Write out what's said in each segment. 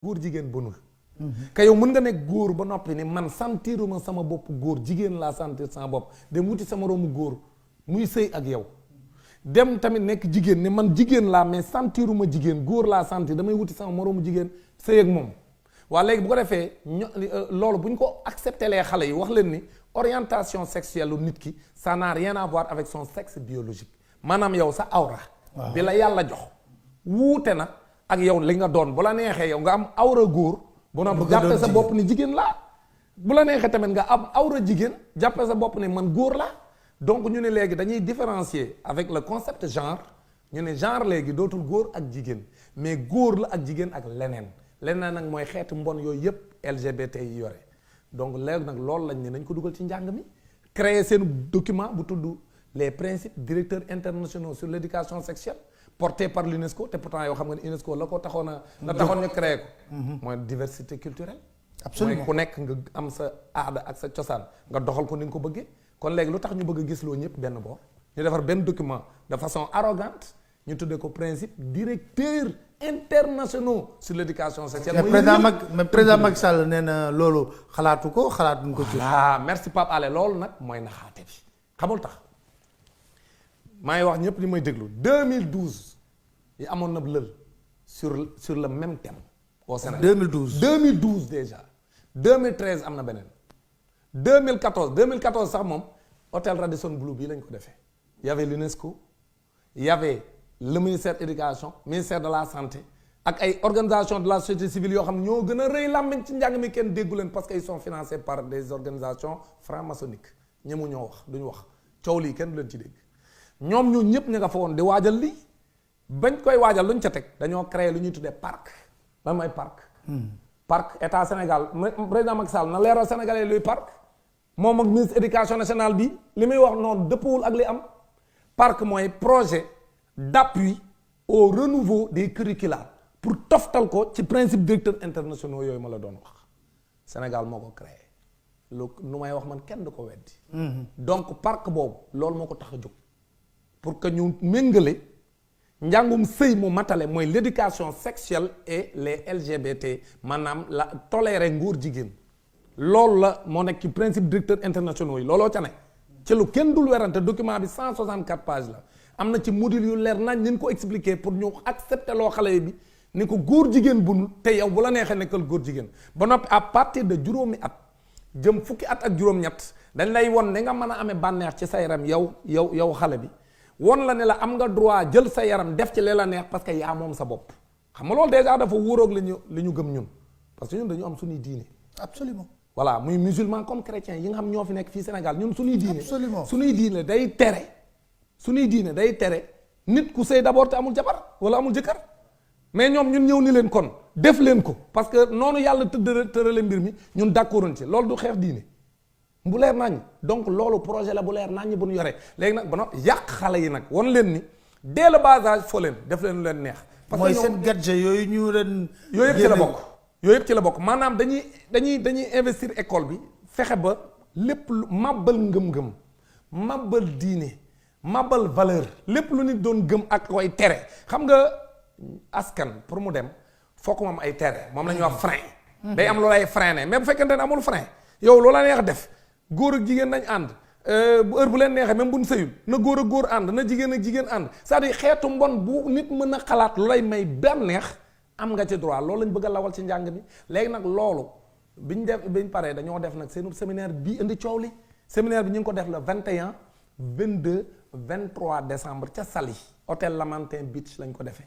góor jigéen bonul ka yow mën nga nekk góor ba noppi ni man sentiruma sama bopp góor jigéen laa sentir sama bopp dem wuti sama moroomu góor muy sëy ak yow dem tamit nekk jigéen ne man jigéen laa mais sentiruma jigéen góor laa sentir damay wuti sama moroomu jigéen sëy ak moom waa léegi bu ko defee loolu bu ñu ko accepté les xale yi wax leen ni orientation sexuelle lu nit ki ça n'a rien à voir avec son sexe biologique maanaam yow sa awra bi la yàlla jox wuute na ak yow li nga doon bu la neexee yow nga am awra góor bu na jàppe sa bopp ni jigéen laa bu la neexee tamit nga am awra jigéen jàppe sa bopp ni man góor laa donc ñu ne léegi dañuy différencier avec le concept genre ñu ne genre léegi dootul góor ak jigéen mais góor la ak jigéen ak leneen nag mooy xeetu mbon yooyu yëpp LGBT yi yore donc léegi nag loolu lañ ne nañ ko dugal ci njàng mi créer seen document bu tudd les principes directeurs internationaux sur l'éducation sexuelle porté par l'UNESCO te pourtant yoo xam nga ne UNESCO la ko taxoon a la taxoon ñu créé ko mooy diversité culturelle absolument mooy ku nekk nga am sa aada ak sa cosaan nga doxal ko ni nga ko bëggee kon léegi lu tax ñu bëgg a gis loo ñëpp benn boor ñu defar benn document de façon arrogante ñu tuddee ko principe directeur internationaux sur l'éducation sexuelle. mais président Macky Sall nee na loolu xalaatuñ ko ci. merci Pape Alé loolu nag mooy naxaate bi xamul tax maa ngi wax ñëpp li may déglu 2012 yi amoon na lël sur le même thème au Sénégal 2012 déjà 2013 am na beneen 2014 sax moom hôtel Radisson Blu bii lañ ko defee y avait l'UNESCO y avait le ministère de l'éducation ministère de la santé ak ay organisation de la société civile yoo xam ne ñoo gën a rëy làmmiñ ci njàng mi kenn déggu leen parce que ils sont financés par des organisations franc-maçonniques ñemu ñoo wax duñu wax coow lii kenn du leen ci dégg ñoom ñu ñëpp ña nga fa woon di waajal lii bañ koy waajal luñ ca teg dañoo créer lu ñuy tuddee parc lan mooy parc parc état Sénégal président Macky Sall na leeral sénégalais luy parc moom ak ministre éducation nationale bi li muy wax noonu dëppwul ak li am parc mooy projet d'appui au renouveau des curricula pour toftal ko ci principe directeur internationaux yooyu ma la doon wax Sénégal moo ko créé lu nu may wax man kenn du ko weddi donc parc boobu loolu moo ko tax a jóg pour que ñu méngale njàngum sëy mu matale mooy l'éducation sexuelle et les LGBT maanaam la tolérer ngóor jigéen loolu la moo nekk ci principe directeur internationaux yi looloo ca ne ci lu kenn dul werante document bi 164 pages la am na ci module yu leer nañ ñu ko expliquer pour ñu accepter loo xale bi ni ko góor jigéen bunul te yow bu la neexee nekkal góor jigéen ba noppi à partir de juróomi at jëm fukki at ak juróom-ñett dañ lay won ne nga mën a amee bànneex ci sa yaram yow xale bi won la ne la am nga droit jël sa yaram def ci li la neex parce que yaa moom sa bopp xam nga loolu déjà dafa wóoroog li ñu gëm ñun parce que ñun dañu am suñuy diine absolument voilà muy musulman comme chrétien yi nga xam ñoo fi nekk fii Sénégal ñun suñuy diine absolument suñuy diine day tere nit ku sëy d'abord te amul jabar wala amul jëkkër mais ñoom ñun ñëw ni leen kon def leen ko parce que noonu yàlla tërale mbir mi ñun d'accorduñ ci loolu du xeex diine bu leer nañ donc loolu projet la bu leer nañ bu ñu yoree léegi nag ba no yàq xale yi nag wan leen ni dès le bas âge foo leen def leen lu leen neex parce que mooy seen gadget yooyu ñu leen yooyu yëpp ci la bokk maanaam dañuy investir école bi fexe ba lépp lu màbbal ngëm-ngëm màbbal diine màbbal valeur lépp lu nit doon gëm ak koy tere xam nga askan pour mu dem fokk mu am ay tere moom la ñuy wax frein day am loolu ay freiné mais bu fekkente ne amul frein yow loola neex def góor ak jigéen nañ ànd bu heure bu leen neexee même buñ sëyul na góor ak góor ànd na jigéen ak jigéen ànd c'est-à-dire xeetu mbon bu nit mën a xalaat lu lay may benn neex am nga ci droit loolu lañ bëgg a lawal ci njàng mi léegi nag loolu biñ paree dañoo def nag seenu séminaire bii indi coow li séminaire bi ñu ngi ko def le 21 22 23 décembre ca Saly hôtel Lamantin Beach lañ ko defee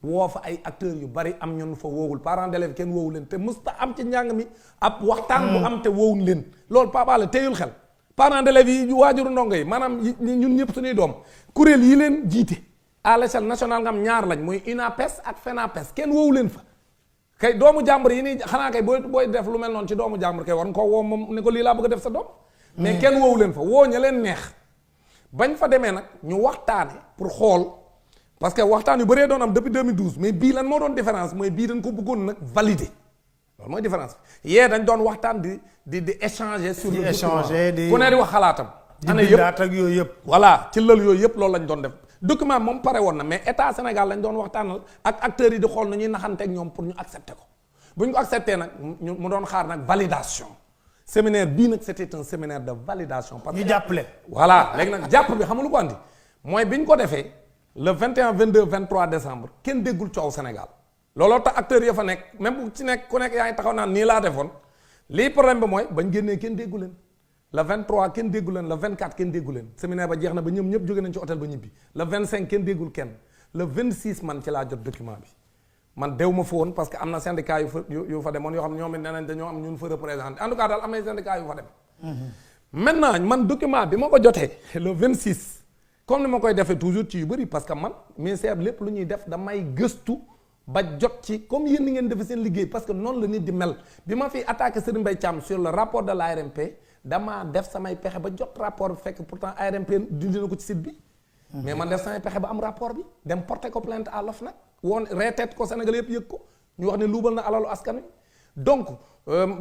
woo fa ay acteurs yu bari am ñun fa woowul parents d'élèves kenn woowu leen te musta am ci njàng mi ab waxtaan bu am te woowuñ leen loolu papaale téyul xel parents d'élèves yi waajuru ndongo yi maanaam ñun ñëpp suñuy doom kuréel yi leen jiite à l'échelle nationale nga am ñaar lañ muy UNAPES ak FENAPES kenn woowu leen fa kay doomu jàmbur yi nii xanaa kay booy def lu mel noonu ci doomu jàmbur kay war nga ko woo moom ne ko lii laa bëgg a def sa doom mais kenn woowu leen fa woo ña leen neex bañ fa demee nag ñu waxtaane pour xool parce que waxtaan yu bëree doon am depuis 2012 mais bii lan moo doon différence mooy bii dañ ko bëggoon nag valider loolu mooy différence yee dañ doon waxtaan di échanger sur le document ku ne di wax xalaatam ana yëpp ak yooyu yëpp voilà ci lël yooyu yëpp loolu lañ doon def document moom pare woon na mais état Sénégal lañ doon waxtaanal ak acteurs yi di xool na ñuy naxanteeg ñoom pour ñu accepter ko bu ñu ko accepté nag mu doon xaar nag validation séminaire bii nag c'était un séminaire de validation. parce que ñu jàppale. voilà léegi nag jàpp bi xam nga lu ko andi mooy bi ñu ko defee le 21 22 23 décembre kenn déggul coow Sénégal looloo tax acteurs ya fa nekk même bu ci nekk ku nekk yaa ngi taxaw naan nii laa defoon lii problème bi mooy bañ génnee kenn déggu leen le 23 kenn déggu leen le 24 kenn déggu leen séminaire ba jeex na ba ñoom ñëpp jóge nañ ci hôtel ba ñibbi le 25 kenn déggul kenn le 26 man ci laa jot document bi man dew ma fa woon parce que am na syndicat yu fa demoon yoo xam ne ñoom it nee nañ dañoo am ñun fa représenté en tout cas daal am na syndicat yu fa dem. maintenant man document bi ma ko jotee le 26 comme ni ma koy defee toujours ci yu bëri parce que man ministère lépp lu ñuy def damay gëstu ba jot ci comme yéen ni ngeen defee seen liggéey parce que noonu la nit di mel bi ma fi attaqué Serigne Mbaye Thiam sur le rapport de l'ARMP damaa def samay pexe ba jot rapport bi fekk pourtant ARMP dindi na ko ci site bi. mais man def samay pexe ba am rapport bi dem porter ko plainte à l'OFNAC woon reeteet ko Sénégal yëpp yëg ko ñu wax ne luubal na alalu askan wi donc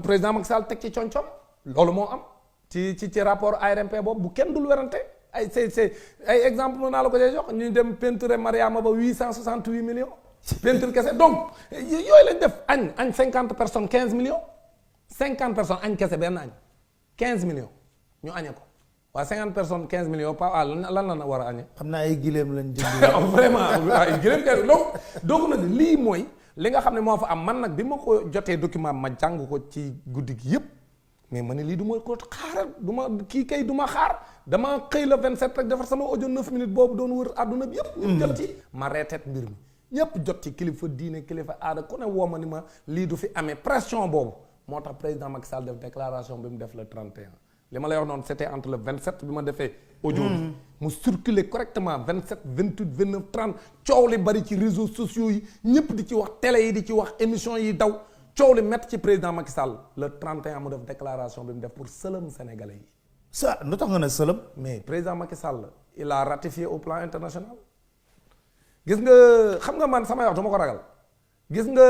président Macky Sall teg ci concom loolu moo am ci rapport ARMP boobu bu kenn dul werante ay c'est ay exemple mën naa la ko see jox ñu dem peinture Mariama ba 868 millions peinture kese donc yooyu lañ def añ 50 personnes 15 millions 50 personnes añ kese benn añ 15 millions ñu añe ko waaw 50 personnes 15 millions pa lan la war a añee. xam naa ay gileem lañ jënd. vraiment ay gileem kay donc nag lii mooy li nga xam ne moo fa am man nag bi ma ko jotee document ma jàng ko ci guddi gi yëpp mais ma ne lii du ma ko xaaral du ma kii kay du ma xaar dama xëy la 27 rek defar sama audio 9 minutes boobu doon wër àdduna bi yëpp. ñu jot ci ma reeteet mbir mi ñëpp jot ci kilifa diine kilifa aada ku ne woo ma ni ma lii du fi amee pression boobu moo tax président Macky Sall def déclaration bi mu def le 31. li ma lay wax noonu c'était entre le 27 bi ma defee audio bi mu circuler correctement 27 28 29 30 coow li bari ci réseaux sociaux yi ñëpp di ci wax télé yi di ci wax émission yi daw coow li métti ci président Macky Sall le 31 mu def déclaration bi mu def pour sëlëm sénégalais yi. ça lu tax nga ne sëlëm. mais président Macky Sall il a ratifié au plan international gis nga xam nga man samay wax dama ko ragal. gis nga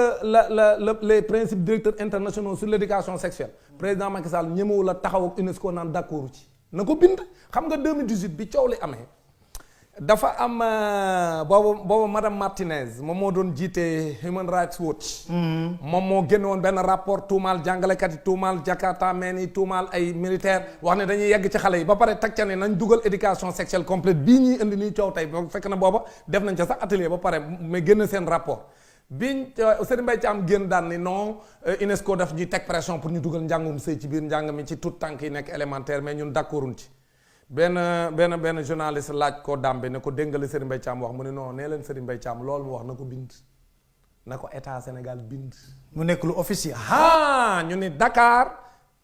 les principes directeurs internationaux sur l'éducation sexuelle président Macky Sall ñemewu la taxaw ak UNESCO naan d'accord ci na ko bind xam nga 2018 bi coow li amee dafa am boobu madame Martinez moom moo doon jiite Human Rights Watch moom moo génne woon benn rapport tuumaal jàngalekat yi tuumaal Jakarta men yi tuumaal ay militaire wax ne dañuy yegg ci xale yi ba pare teg ca ne nañ dugal éducation sexuelle complète bii ñuy indi nii coow tey fekk na booba def nañ ca sax atelier ba pare mais génn seen rapport biñ Serigne Mbaye Thiam génn daan ni non UNESCO daf ñuy teg pression pour ñu dugal njàngum sëy ci biir njàng mi ci tout tànk yi nekk élémentaire mais ñun d'accorduñ ci benn journaliste laaj ko Dambe ne ko déngale Serigne Mbaye Thiam wax mu ne non nee leen Serigne Mbaye Thiam loolu mu wax na ko bind na ko état Sénégal bind mu nekk lu officiel. ñu ni Dakar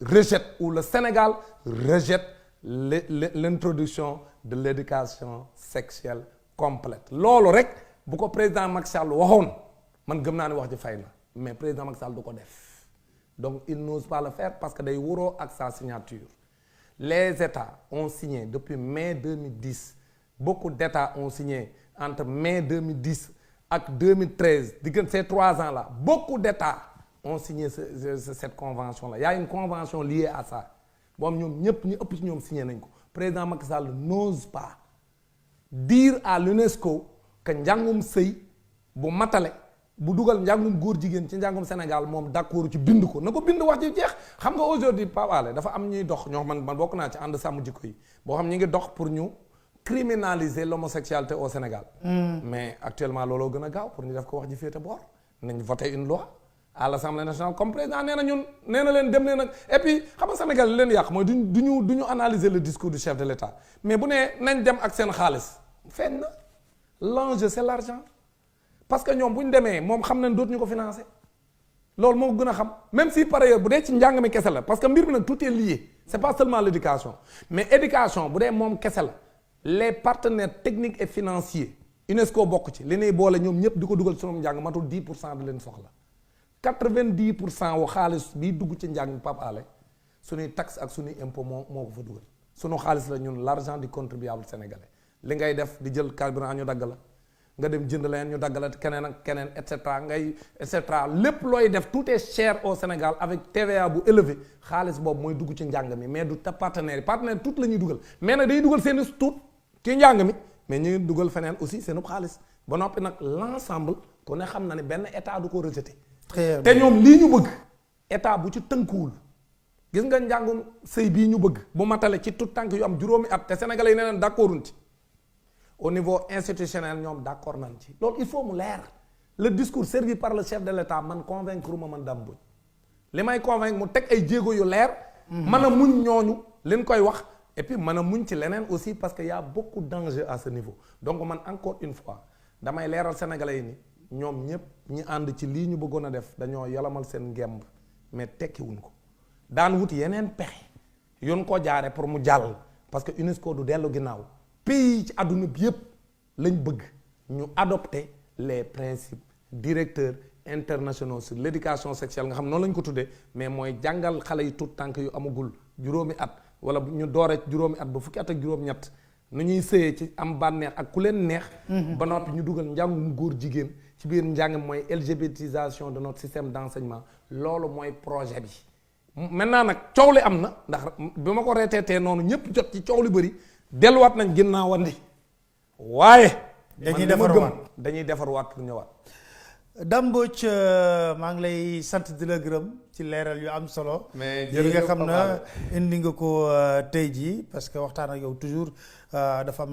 rejette ou le Sénégal rejette l'introduction de l'éducation sexuelle complète loolu rek bu ko président Macky Sall waxoon man gëm naa ne wax ji fay na mais président Macky Sall du ko def donc il n'ose pas le faire parce que day wuroo ak sa signature les États ont signé depuis mai 2010 beaucoup d'États ont signé entre mai 2010 ak 2013 diggante ces 3 ans là beaucoup d'États ont signé cette convention là il y a une convention liée à ça boobu ñoom ñëpp ñu ëpp ci ñoom signé nañ ko président Macky Sall n'ose pas dire à l'UNESCO que njàngum sëy bu matale bu dugal njàngum góor jigéen ci njàngum Sénégal moom d'accord ci bind ko na ko bind wax ji jeex xam nga aujourd'hui Pape Alé dafa am ñuy dox ñoo xam man bokk naa ci ànd sàmm jikko yi boo xam ñi ngi dox pour ñu criminaliser l'homosexualité au Sénégal mais actuellement looloo gën a gaaw pour ñu def ko wax ji féete boor nañ voter une loi à l'Assemblée nationale comme président nee na ñun nee na leen dem leen nag et puis xam nga Sénégal li leen yàq mooy duñu analyser le discours du chef de l'État mais bu nee nañ dem ak seen xaalis feeñ na l'enjeu c'est l'argent parce que ñoom bu ñu demee moom xam nañ dootuñu ko financer loolu moo gën a xam même si par ailleurs bu dee ci njàng mi kese la parce que mbir mi nag tout est lié c'est pas seulement l'éducation mais éducation bu dee moom kese la les partenaires techniques et financiers UNESCO bokk ci li ñuy boole ñoom ñëpp di ko dugal sunu njàng matul 10% di leen soxla 90% wu xaalis bii dugg ci njàng mi Pape Alé suñuy taxe ak suñuy impôt moo ko fa dugal sunu xaalis la ñun l'argent du contribuable sénégalais li ngay def di jël carburant ñu dagg la nga dem jënd leen ñu dagg la keneen ak keneen et cetera ngay et cetera lépp looy def tout est cher au Sénégal avec TVA bu élevé xaalis boobu mooy dugg ci njàng mi mais du ta partenaires tout la ñuy dugal mais nag day dugal seen tuut ci njàng mi mais ñu dugal feneen aussi seen xaalis ba noppi nag l'ensemble ku ne xam na ne benn état du ko rejeté très te ñoom lii ñu bëgg état bu ci tënkuwul gis nga njàngum sëy bii ñu bëgg bu matale ci tout tànk yu am juróomi at te sénégalais yi nee nañ d'accorduñ ci au niveau institutionnel ñoom d'accord nañ ci loolu il faut mu leer le discours servi par le chef de l'état man convaincre ma man Dame Mbodj li may convaincre mu teg ay jéego yu leer mën a muñ ñooñu leen koy wax et puis mën a muñ ci leneen aussi parce que y a beaucoup d'enjeux à ce niveau donc man encore une fois damay leeral sénégalais yi ni ñoom ñëpp ñi ànd ci lii ñu bëggoon a def dañoo yolamal seen ngemb mais tekkiwuñ ko daan wut yeneen pexe yoon koo jaare pour mu jàll parce que UNESCO du dellu ginnaaw pays ci àdduna bi yëpp lañ bëgg ñu adopter les principes directeurs internationaux sur l'éducation sexuelle nga xam noonu lañ ko tuddee mais mooy jàngal xale yi tout tànk yu amagul juróomi at wala ñu doore juróomi at ba fukki at ak juróom-ñett nu ñuy sëyee ci am bànneex ak ku leen neex ba noppi ñu dugal njàngum góor jigéen ci biir njàng mooy LGBTisation de notre système d'enseignement loolu mooy projet bi maintenant nag coow li am na ndax bi ma ko reeteetee noonu ñëpp jot ci coow li bëri delluwaat nañ ginnaawandi waaye dañuy defarwaat pour ñëwaat. Dame Mbodj maa ngi lay sant di la gërëm ci leeral yu am solo. mais yi nga xam na indi nga ko tey jii parce que waxtaan ak yow toujours dafa am